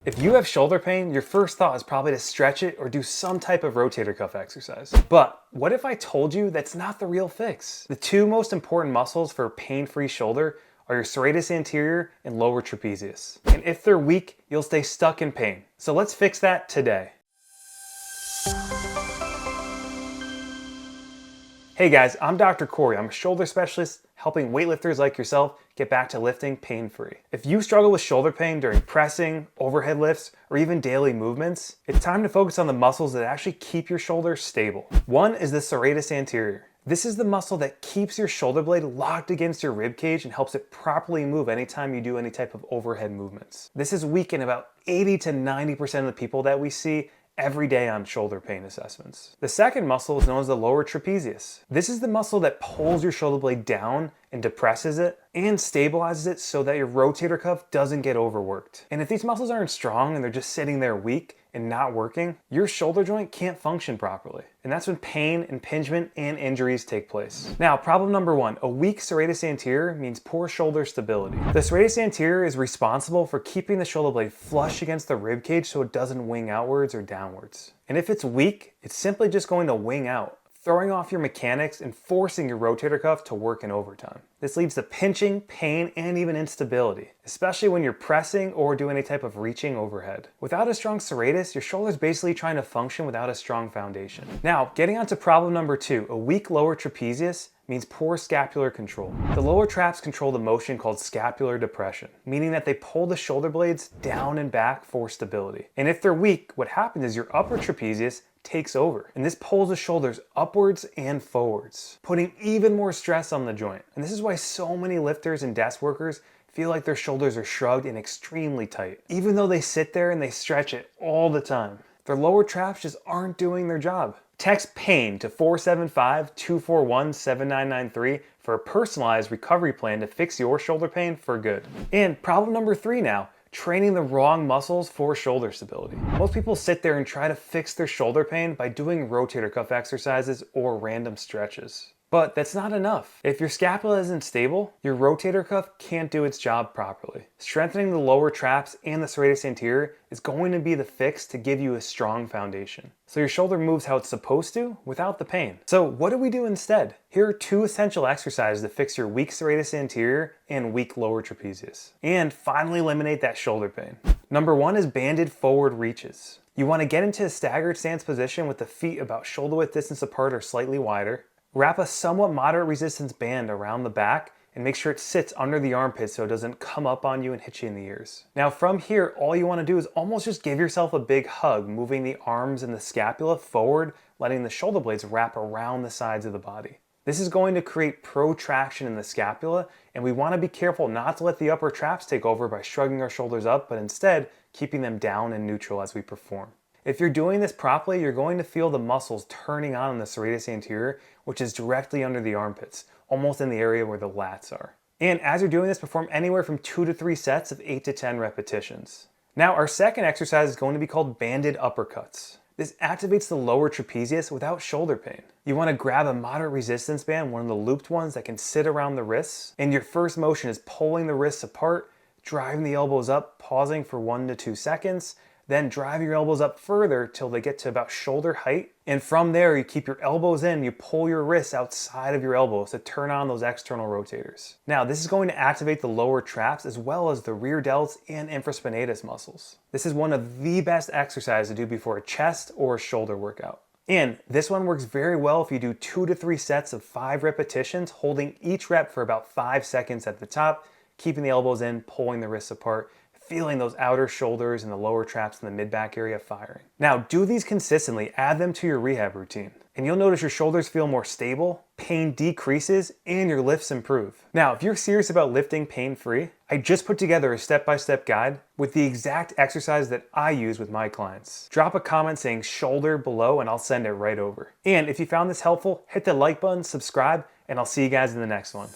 If you have shoulder pain, your first thought is probably to stretch it or do some type of rotator cuff exercise. But what if I told you that's not the real fix? The two most important muscles for a pain-free shoulder are your serratus anterior and lower trapezius. And if they're weak, you'll stay stuck in pain. So let's fix that today. Hey guys, I'm Dr. Corey. I'm a shoulder specialist helping weightlifters like yourself get back to lifting pain-free. If you struggle with shoulder pain during pressing, overhead lifts, or even daily movements, it's time to focus on the muscles that actually keep your shoulder stable. One is the serratus anterior. This is the muscle that keeps your shoulder blade locked against your rib cage and helps it properly move anytime you do any type of overhead movements. This is weak in about 80 to 90% of the people that we see every day on shoulder pain assessments. The second muscle is known as the lower trapezius. This is the muscle that pulls your shoulder blade down and depresses it and stabilizes it so that your rotator cuff doesn't get overworked. And if these muscles aren't strong and they're just sitting there weak and not working, your shoulder joint can't function properly. And that's when pain, impingement, and injuries take place. Now, problem number one, a weak serratus anterior means poor shoulder stability. The serratus anterior is responsible for keeping the shoulder blade flush against the rib cage so it doesn't wing outwards or downwards. And if it's weak, it's simply just going to wing out, throwing off your mechanics and forcing your rotator cuff to work in overtime. This leads to pinching, pain, and even instability, especially when you're pressing or doing any type of reaching overhead. Without a strong serratus, your shoulder's basically trying to function without a strong foundation. Now, getting on to problem number two, a weak lower trapezius means poor scapular control. The lower traps control the motion called scapular depression, meaning that they pull the shoulder blades down and back for stability. And if they're weak, what happens is your upper trapezius takes over, and this pulls the shoulders upwards and forwards, putting even more stress on the joint. And this is why so many lifters and desk workers feel like their shoulders are shrugged and extremely tight, even though they sit there and they stretch it all the time. Their lower traps just aren't doing their job. Text PAIN to 475-241-7993 for a personalized recovery plan to fix your shoulder pain for good. And problem number three now, training the wrong muscles for shoulder stability. Most people sit there and try to fix their shoulder pain by doing rotator cuff exercises or random stretches. But that's not enough. If your scapula isn't stable, your rotator cuff can't do its job properly. Strengthening the lower traps and the serratus anterior is going to be the fix to give you a strong foundation, so your shoulder moves how it's supposed to without the pain. So what do we do instead? Here are two essential exercises to fix your weak serratus anterior and weak lower trapezius, and finally eliminate that shoulder pain. Number one is banded forward reaches. You want to get into a staggered stance position with the feet about shoulder width distance apart or slightly wider. Wrap a somewhat moderate resistance band around the back and make sure it sits under the armpit so it doesn't come up on you and hit you in the ears. Now from here, all you want to do is almost just give yourself a big hug, moving the arms and the scapula forward, letting the shoulder blades wrap around the sides of the body. This is going to create protraction in the scapula, and we want to be careful not to let the upper traps take over by shrugging our shoulders up, but instead keeping them down and neutral as we perform. If you're doing this properly, you're going to feel the muscles turning on in the serratus anterior, which is directly under the armpits, almost in the area where the lats are. And as you're doing this, perform anywhere from 2 to 3 sets of 8 to 10 repetitions. Now, our second exercise is going to be called banded uppercuts. This activates the lower trapezius without shoulder pain. You want to grab a moderate resistance band, one of the looped ones that can sit around the wrists, and your first motion is pulling the wrists apart, driving the elbows up, pausing for 1 to 2 seconds, then drive your elbows up further till they get to about shoulder height. And from there, you keep your elbows in, you pull your wrists outside of your elbows to turn on those external rotators. Now, this is going to activate the lower traps as well as the rear delts and infraspinatus muscles. This is one of the best exercises to do before a chest or a shoulder workout. And this one works very well if you do 2 to 3 sets of 5 repetitions, holding each rep for about 5 seconds at the top, keeping the elbows in, pulling the wrists apart, feeling those outer shoulders and the lower traps in the mid-back area firing. Now, do these consistently, add them to your rehab routine, and you'll notice your shoulders feel more stable, pain decreases, and your lifts improve. Now, if you're serious about lifting pain-free, I just put together a step-by-step guide with the exact exercise that I use with my clients. Drop a comment saying shoulder below and I'll send it right over. And if you found this helpful, hit the like button, subscribe, and I'll see you guys in the next one.